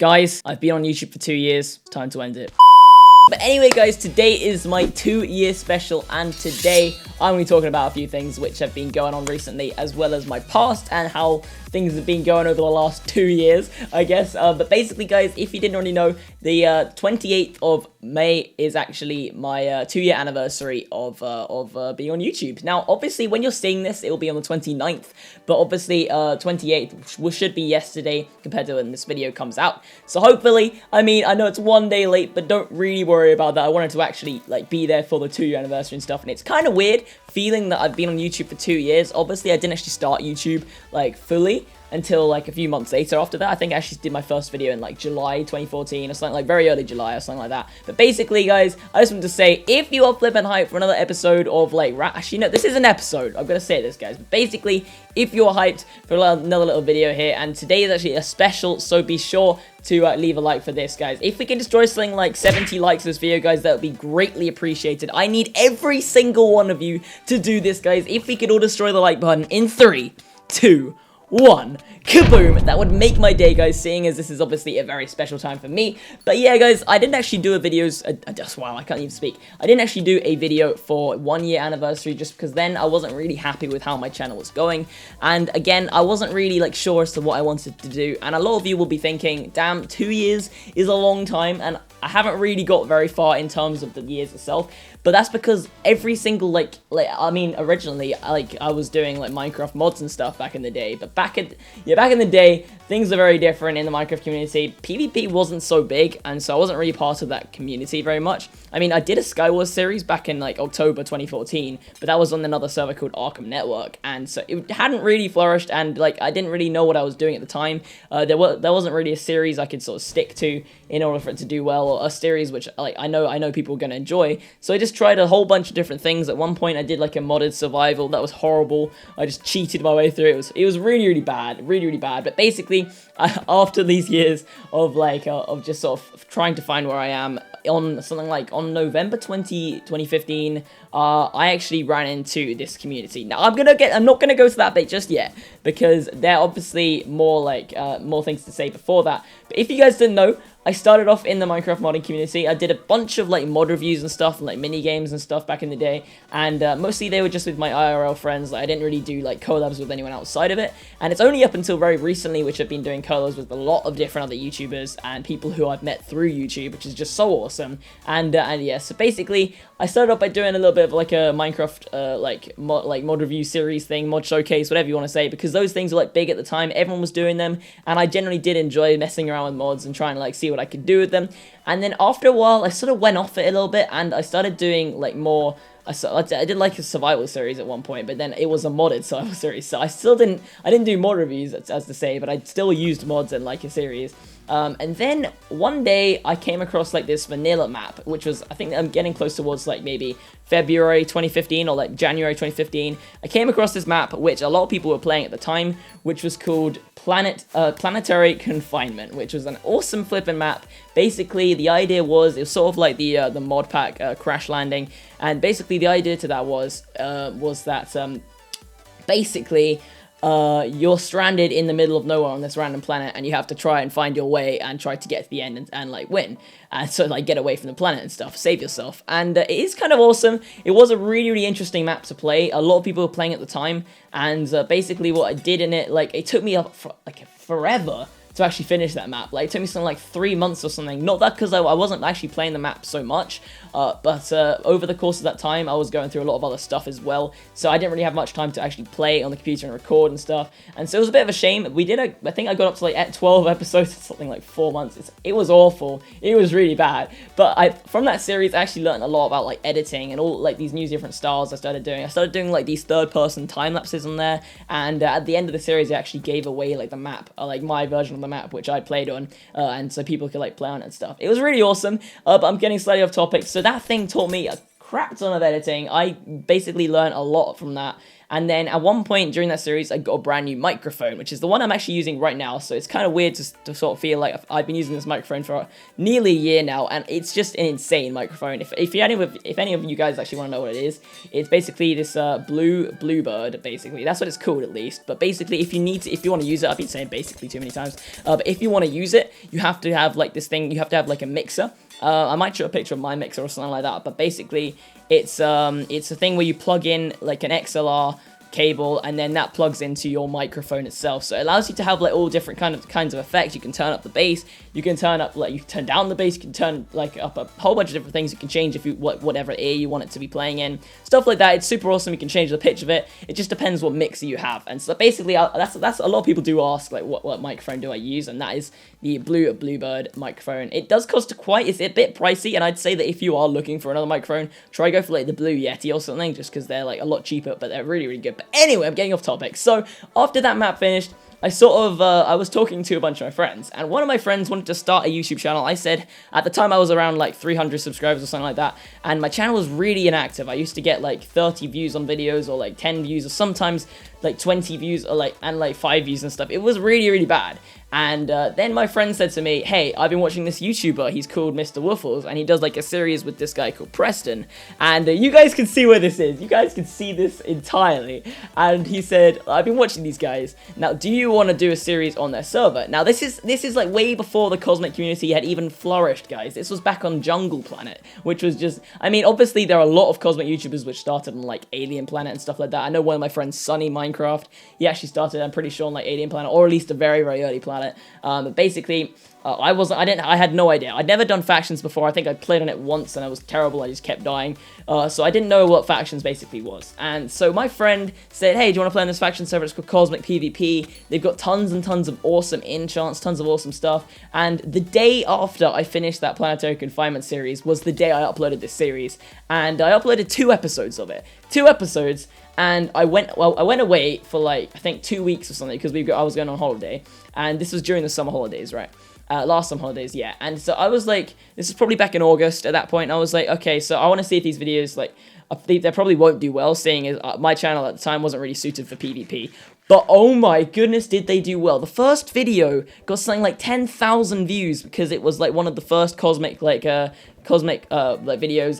Guys, I've been on YouTube for 2 years. Time to end it. But anyway, guys, today is my 2-year special, and today I'm going to be talking about a few things which have been going on recently, as well as my past and how things have been going over the last 2 years, I guess. But basically, guys, if you didn't already know, the 28th of May is actually my 2-year anniversary of being on YouTube. Now, obviously, when you're seeing this, it will be on the 29th, but obviously, 28th should be yesterday compared to when this video comes out. So hopefully, I mean, I know it's 1 day late, but don't really worry about that. I wanted to actually like be there for the 2-year anniversary and stuff, and it's kind of weird feeling that I've been on YouTube for 2 years. Obviously, I didn't actually start YouTube like fully until like a few months later after that. I think I actually did my first video in like July 2014 or something, like very early July or something like that. But basically, guys, I just want to say, if you are flipping hype for another episode of like actually no, this is an episode, I'm gonna say this, guys, but basically, if you're hyped for another little video here, and today is actually a special, so be sure to leave a like for this, guys. If we can destroy something like 70 likes this video, guys, that would be greatly appreciated. I need every single one of you to do this, guys. If we could all destroy the like button in 3, 2, 1, kaboom! That would make my day, guys, seeing as this is obviously a very special time for me. But yeah, guys, I didn't actually do a videos, wow, I can't even speak. I didn't actually do a video for 1-year anniversary just because then I wasn't really happy with how my channel was going. And again, I wasn't really like sure as to what I wanted to do. And a lot of you will be thinking, damn, 2 years is a long time, and I haven't really got very far in terms of the years itself. But that's because every single, I mean, originally, I was doing, like, Minecraft mods and stuff back in the day. But back in the day, things are very different in the Minecraft community. PvP wasn't so big, and so I wasn't really part of that community very much. I mean, I did a Skywars series back in, like, October 2014, but that was on another server called Arkham Network. And so it hadn't really flourished, and, like, I didn't really know what I was doing at the time. There wasn't really a series I could sort of stick to in order for it to do well, or a series which, like, I know people are going to enjoy. So I just tried a whole bunch of different things. At one point, I did like a modded survival that was horrible. I just cheated my way through it. It was really bad, really bad. But basically, after these years of like of just sort of trying to find where I am, on something like on November 2015, I actually ran into this community. Now I'm not gonna go to that bit just yet because there are obviously more things to say before that. But if you guys didn't know, I started off in the Minecraft modding community. I did a bunch of like mod reviews and stuff, and like mini games and stuff back in the day, and mostly they were just with my IRL friends. Like, I didn't really do like collabs with anyone outside of it, and it's only up until very recently which I've been doing collabs with a lot of different other YouTubers and people who I've met through YouTube, which is just so awesome. And yeah, so basically I started off by doing a little bit of like a Minecraft mod review series thing, mod showcase, whatever you want to say, because those things were like big at the time. Everyone was doing them, and I generally did enjoy messing around with mods and trying to like see what I could do with them. And then after a while, I sort of went off it a little bit, and I started doing like more. I did like a survival series at one point, but then it was a modded survival series, so I didn't do mod reviews, as to say, but I still used mods in like a series. And then one day I came across like this vanilla map, which was, I think I'm getting close towards like maybe February 2015 or like January 2015. I came across this map, which a lot of people were playing at the time, which was called Planetary Confinement, which was an awesome flipping map. Basically, the idea was, it was sort of like the mod pack Crash Landing, and basically the idea to that was that basically you're stranded in the middle of nowhere on this random planet, and you have to try and find your way and try to get to the end and like win, and so like get away from the planet and stuff, save yourself. And it is kind of awesome. It was a really interesting map to play. A lot of people were playing at the time, and basically what I did in it, like, it took me forever to actually finish that map. Like, it took me something like 3 months or something. Not that because I wasn't actually playing the map so much, but over the course of that time, I was going through a lot of other stuff as well, so I didn't really have much time to actually play on the computer and record and stuff, and so it was a bit of a shame. I think I got up to like 12 episodes in something like 4 months. It was awful. It was really bad, but from that series, I actually learned a lot about like editing and all like these new different styles I started doing like these third-person time lapses on there, and at the end of the series, I actually gave away like the map, like my version of the map, which I played on, and so people could like play on it and stuff. It was really awesome, but I'm getting slightly off topic. So that thing taught me a crap ton of editing. I basically learned a lot from that. And then at one point during that series, I got a brand new microphone, which is the one I'm actually using right now. So it's kind of weird to sort of feel like I've been using this microphone for nearly a year now, and it's just an insane microphone. If any of you guys actually want to know what it is, it's basically this Bluebird. Basically, that's what it's called at least. But basically, if you want to use it, I've been saying basically too many times. But if you want to use it, you have to have like this thing. You have to have like a mixer. I might show a picture of my mixer or something like that, but basically it's a thing where you plug in like an XLR cable, and then that plugs into your microphone itself. So it allows you to have like all different kinds of effects. You can turn up the bass, you can turn down the bass, you can turn like up a whole bunch of different things. You can change if you whatever ear you want it to be playing in, stuff like that. It's super awesome. You can change the pitch of it. It just depends what mixer you have. And so basically that's a lot of people do ask like what microphone do I use, and that is the Bluebird microphone. It does cost it's a bit pricey, and I'd say that if you are looking for another microphone, try go for like the Blue Yeti or something, just because they're like a lot cheaper, but they're really good. But anyway, I'm getting off topic. So after that map finished, I was talking to a bunch of my friends, and one of my friends wanted to start a YouTube channel. I said, at the time I was around like 300 subscribers or something like that, and my channel was really inactive. I used to get like 30 views on videos, or like 10 views, or sometimes like 20 views, or like 5 views and stuff. It was really bad. And then my friend said to me, hey, I've been watching this YouTuber, he's called Mr. Waffles, and he does like a series with this guy called Preston, and you guys can see where this is, you guys can see this entirely. And he said, I've been watching these guys, now do you want to do a series on their server? Now this is like way before the Cosmic community had even flourished, guys. This was back on Jungle Planet, which was just, I mean, obviously there are a lot of Cosmic YouTubers which started on like Alien Planet and stuff like that. I know one of my friends, Sunny Minecraft, he actually started, I'm pretty sure, on like Alien Planet, or at least a very early planet. But basically, I had no idea. I'd never done factions before. I think I played on it once and I was terrible. I just kept dying. So I didn't know what factions basically was. And so my friend said, hey, do you want to play on this faction server? It's called Cosmic PvP. They've got tons and tons of awesome enchants, tons of awesome stuff. And the day after I finished that Planetary Confinement series was the day I uploaded this series. And I uploaded 2 episodes of it. 2 episodes. And I went away for like, I think 2 weeks or something, because I was going on holiday. And this was during the summer holidays, right? Last summer holidays, yeah. And so I was like, this is probably back in August at that point. And I was like, okay, so I want to see if these videos, like, they probably won't do well, seeing as my channel at the time wasn't really suited for PvP. But oh my goodness, did they do well. The first video got something like 10,000 views, because it was like one of the first Cosmic videos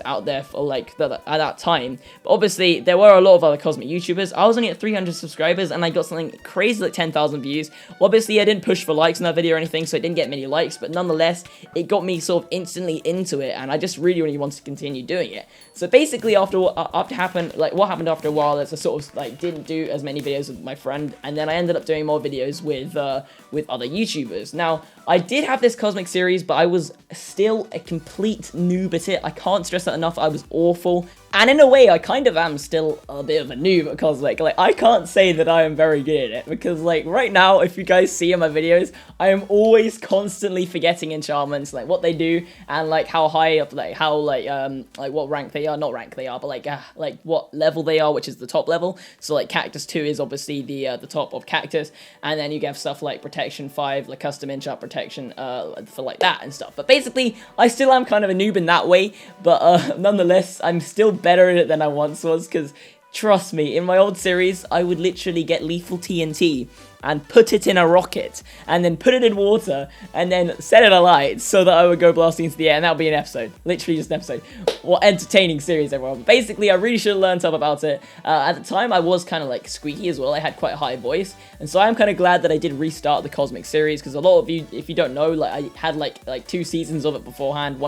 out there for like at that time. But obviously there were a lot of other Cosmic YouTubers. I was only at 300 subscribers and I got something crazy like 10,000 views. Obviously I didn't push for likes in that video or anything, so it didn't get many likes, but nonetheless it got me sort of instantly into it, and I just really wanted to continue doing it. So basically what happened after a while is I sort of like didn't do as many videos with my friend, and then I ended up doing more videos with other YouTubers. Now I did have this Cosmic series, but I was still a complete noob at it. I can't stress that enough. I was awful. And in a way, I kind of am still a bit of a noob at Cosmic. Like, I can't say that I am very good at it, because, like, right now, if you guys see in my videos, I am always constantly forgetting enchantments, like, what they do, and, like, how high up, like, how, like, what rank they are, not rank they are, but, like, what level they are, which is the top level. So, like, Cactus 2 is obviously the top of Cactus, and then you have stuff like Protection 5, like, custom enchant protection, for, like, that and stuff. But basically, I still am kind of a noob in that way, but, nonetheless, I'm still better at it than I once was, because trust me, in my old series I would literally get lethal TNT and put it in a rocket, and then put it in water, and then set it alight so that I would go blasting into the air, and that would be an episode. Literally just an episode. What entertaining series, everyone. But basically, I really should have learned up about it. At the time, I was kind of like squeaky as well. I had quite a high voice, and so I'm kind of glad that I did restart the Cosmic series, because a lot of you, if you don't know, like I had like 2 seasons of it beforehand,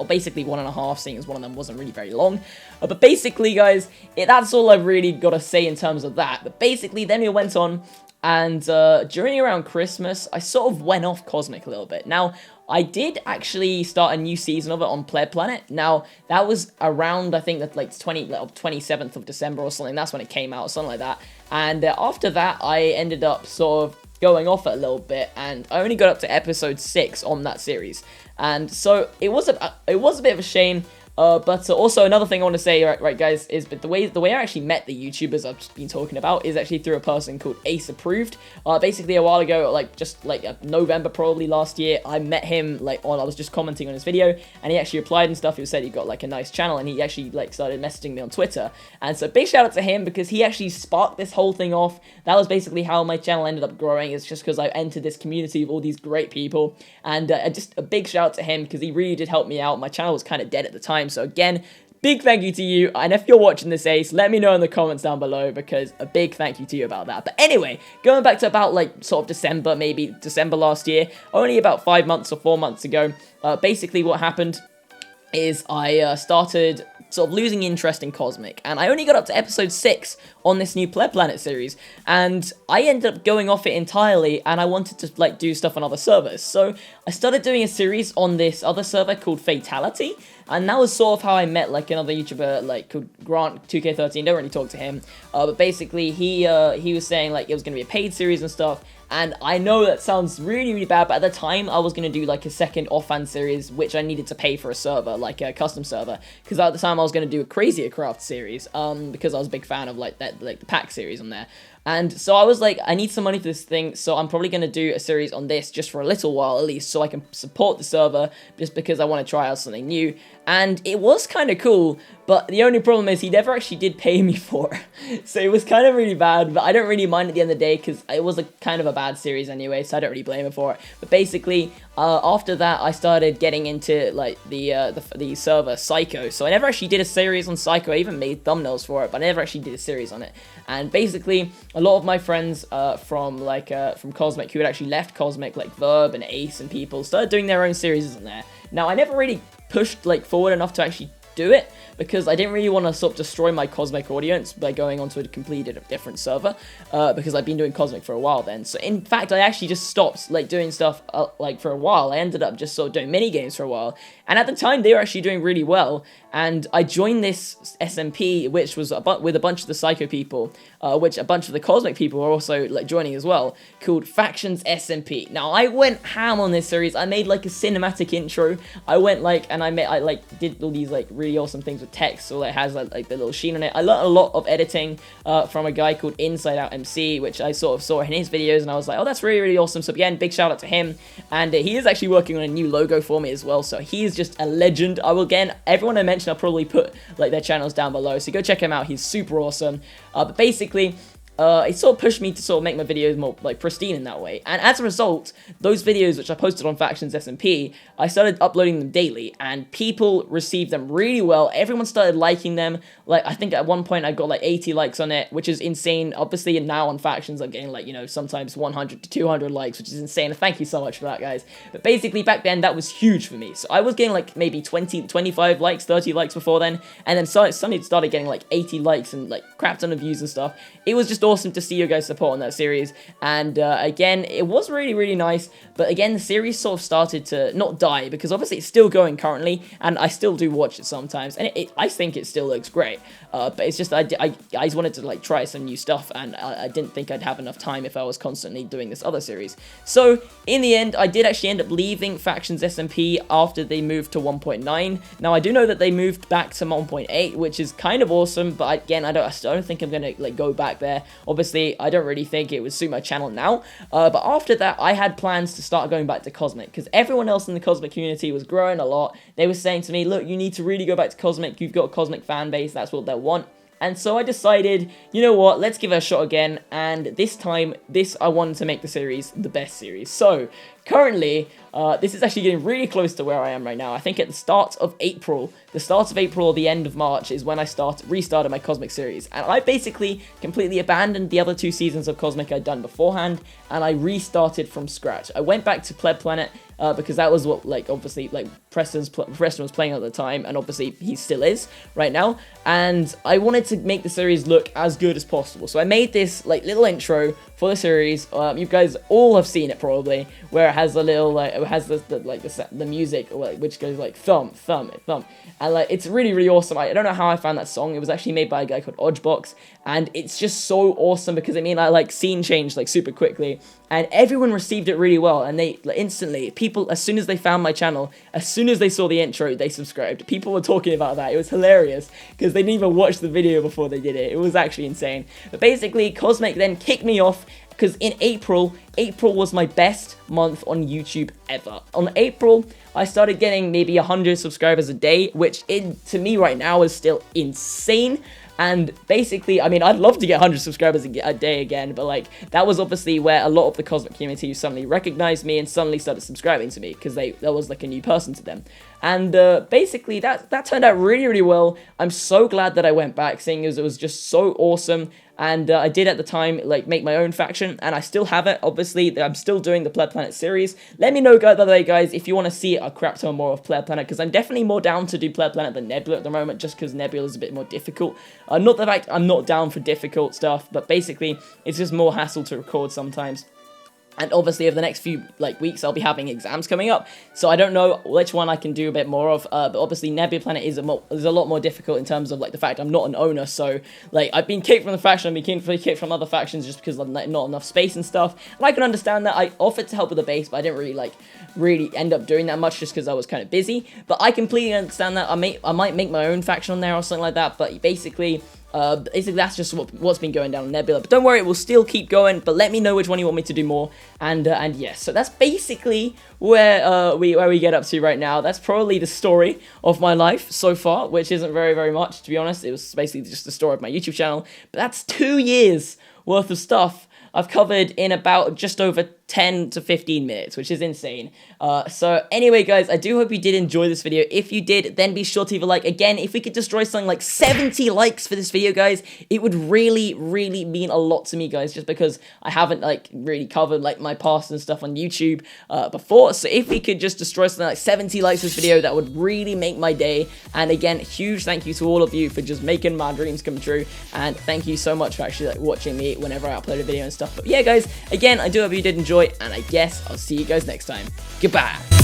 basically 1.5, seeing as one of them wasn't really very long. But basically, guys, that's all I've really got to say in terms of that. But basically, then we went on, and during around Christmas, I sort of went off Cosmic a little bit. Now, I did actually start a new season of it on Pleb Planet. Now, that was around, I think, that like 27th of December or something. That's when it came out, or something like that. And after that, I ended up sort of going off it a little bit, and I only got up to episode 6 on that series. And so it was a bit of a shame. But also another thing I want to say, right guys, is but the way I actually met the YouTubers I've just been talking about is actually through a person called Ace Approved. Basically a while ago, like just like November probably last year, I met him like I was just commenting on his video, and he actually replied and stuff. He said he got like a nice channel, and he actually like started messaging me on Twitter. And so big shout out to him, because he actually sparked this whole thing off. That was basically how my channel ended up growing. It's just because I entered this community of all these great people, and just a big shout out to him, because he really did help me out. My channel was kind of dead at the time, so again, big thank you to you. And if you're watching this, Ace, let me know in the comments down below, because a big thank you to you about that. But anyway, going back to about like sort of December, maybe December last year, only about 5 months or 4 months ago, basically what happened is I started sort of losing interest in Cosmic, and I only got up to episode 6 on this new Pleb Planet series, and I ended up going off it entirely, and I wanted to like do stuff on other servers. So I started doing a series on this other server called Fatality, and that was sort of how I met like another YouTuber like called Grant 2K13. Don't really talk to him, but basically he was saying like it was going to be a paid series and stuff. And I know that sounds really, really bad, but at the time, I was going to do, like, a second offhand series, which I needed to pay for a server, like a custom server, because at the time, I was going to do a Crazier Craft series, because I was a big fan of, like, the pack series on there. And so I was like, I need some money for this thing, so I'm probably going to do a series on this just for a little while at least, so I can support the server, just because I want to try out something new. And it was kind of cool, but the only problem is he never actually did pay me for it. So it was kind of really bad, but I don't really mind at the end of the day, because it was a kind of a bad series anyway, so I don't really blame him for it. But basically, after that, I started getting into like the server Psycho. So I never actually did a series on Psycho. I even made thumbnails for it, but I never actually did a series on it. And basically, a lot of my friends from Cosmic, who had actually left Cosmic, like Verb and Ace and people, started doing their own series on there. Now, I never really pushed like forward enough to actually do it, because I didn't really want to sort of destroy my Cosmic audience by going onto a completely different server, because I've been doing Cosmic for a while then. So in fact, I actually just stopped like doing stuff like for a while. I ended up just sort of doing mini games for a while, and at the time they were actually doing really well. And I joined this SMP, which was with a bunch of the Psycho people, which a bunch of the Cosmic people were also like joining as well, called Factions SMP. Now I went ham on this series. I made like a cinematic intro. I went like, and I did all these like really awesome things with text, so it has like the little sheen on it. I learned a lot of editing from a guy called Inside Out MC, which I sort of saw in his videos, and I was like, oh, that's really, really awesome. So again, big shout out to him. And he is actually working on a new logo for me as well, so he is just a legend. I will, again, everyone I mentioned, I'll probably put like their channels down below, so go check him out. He's super awesome. But basically, it sort of pushed me to sort of make my videos more like pristine in that way, and as a result, those videos which I posted on Factions SMP, I started uploading them daily, and people received them really well. Everyone started liking them. Like, I think at one point I got like 80 likes on it, which is insane. Obviously now on Factions I'm getting like, you know, sometimes 100 to 200 likes, which is insane. Thank you so much for that, guys. But basically back then that was huge for me. So I was getting like maybe 20, 25 likes, 30 likes before then, and then suddenly started getting like 80 likes and like crap ton of views and stuff. It was just awesome to see you guys support on that series. And again, it was really, really nice. But again, the series sort of started to not die, because obviously it's still going currently, and I still do watch it sometimes, and I think it still looks great. But it's just I just wanted to like try some new stuff, and I didn't think I'd have enough time if I was constantly doing this other series. So in the end, I did actually end up leaving Factions SMP after they moved to 1.9. Now I do know that they moved back to 1.8, which is kind of awesome. But again, I don't think I'm gonna like go back there. Obviously, I don't really think it would suit my channel now. But after that, I had plans to start going back to Cosmic, because everyone else in the Cosmic community was growing a lot. They were saying to me, look, you need to really go back to Cosmic. You've got a Cosmic fan base. That's what they'll want. And so I decided, you know what, let's give it a shot again. And this time, I wanted to make the series the best series. So currently, this is actually getting really close to where I am right now. I think at the start of April or the end of March is when I restarted my Cosmic series. And I basically completely abandoned the other 2 seasons of Cosmic I'd done beforehand, and I restarted from scratch. I went back to Pleb Planet, because that was what, like, obviously, like, Preston was playing at the time, and obviously he still is right now. And I wanted to make the series look as good as possible. So I made this, like, little intro for the series. You guys all have seen it probably, where it has a little like it has the music which goes like thump thump thump, and like it's really really awesome. I don't know how I found that song. It was actually made by a guy called Odgebox, and it's just so awesome because I mean I like scene changed like super quickly, and everyone received it really well, and they like, instantly people, as soon as they found my channel, as soon as they saw the intro, they subscribed. People were talking about that. It was hilarious because they didn't even watch the video before they did it. It was actually insane. But basically, Cosmic then kicked me off because in April was my best month on YouTube ever. On April, I started getting maybe 100 subscribers a day, which to me right now is still insane. And basically, I mean, I'd love to get 100 subscribers a day again, but like, that was obviously where a lot of the Cosmic community suddenly recognized me and suddenly started subscribing to me, because that was like a new person to them. And basically, that turned out really, really well. I'm so glad that I went back, seeing as it was just so awesome. And I did at the time, like, make my own faction, and I still have it, obviously. I'm still doing the Player Planet series. Let me know, by the way, guys, if you want to see a crap ton more of Player Planet, because I'm definitely more down to do Player Planet than Nebula at the moment, just because Nebula is a bit more difficult. Not the fact I'm not down for difficult stuff, but basically, it's just more hassle to record sometimes. And obviously, over the next few weeks, I'll be having exams coming up, so I don't know which one I can do a bit more of. But obviously, Nebula Planet is a lot more difficult in terms of like the fact I'm not an owner. So like I've been kicked from the faction, I've been kicked from other factions just because of not enough space and stuff. And I can understand that. I offered to help with the base, but I didn't really end up doing that much just because I was kind of busy. But I completely understand that. I might make my own faction on there or something like that. But basically that's just what's been going down on Nebula. But don't worry, it will still keep going. But let me know which one you want me to do more. And yes, so that's basically where we get up to right now. That's probably the story of my life so far, which isn't very much, to be honest. It was basically just the story of my YouTube channel. But that's 2 years worth of stuff I've covered in about just over 10 to 15 minutes, which is insane. So anyway, guys, I do hope you did enjoy this video. If you did, then be sure to leave a like. Again, if we could destroy something like 70 likes for this video, guys, it would really mean a lot to me, guys, just because I haven't really covered my past and stuff on YouTube before. So if we could just destroy something like 70 likes for this video, that would really make my day. And again, huge thank you to all of you for just making my dreams come true, and thank you so much for actually watching me whenever I upload a video and stuff. But yeah, guys, again, I do hope you did enjoy, and I guess I'll see you guys next time. Goodbye.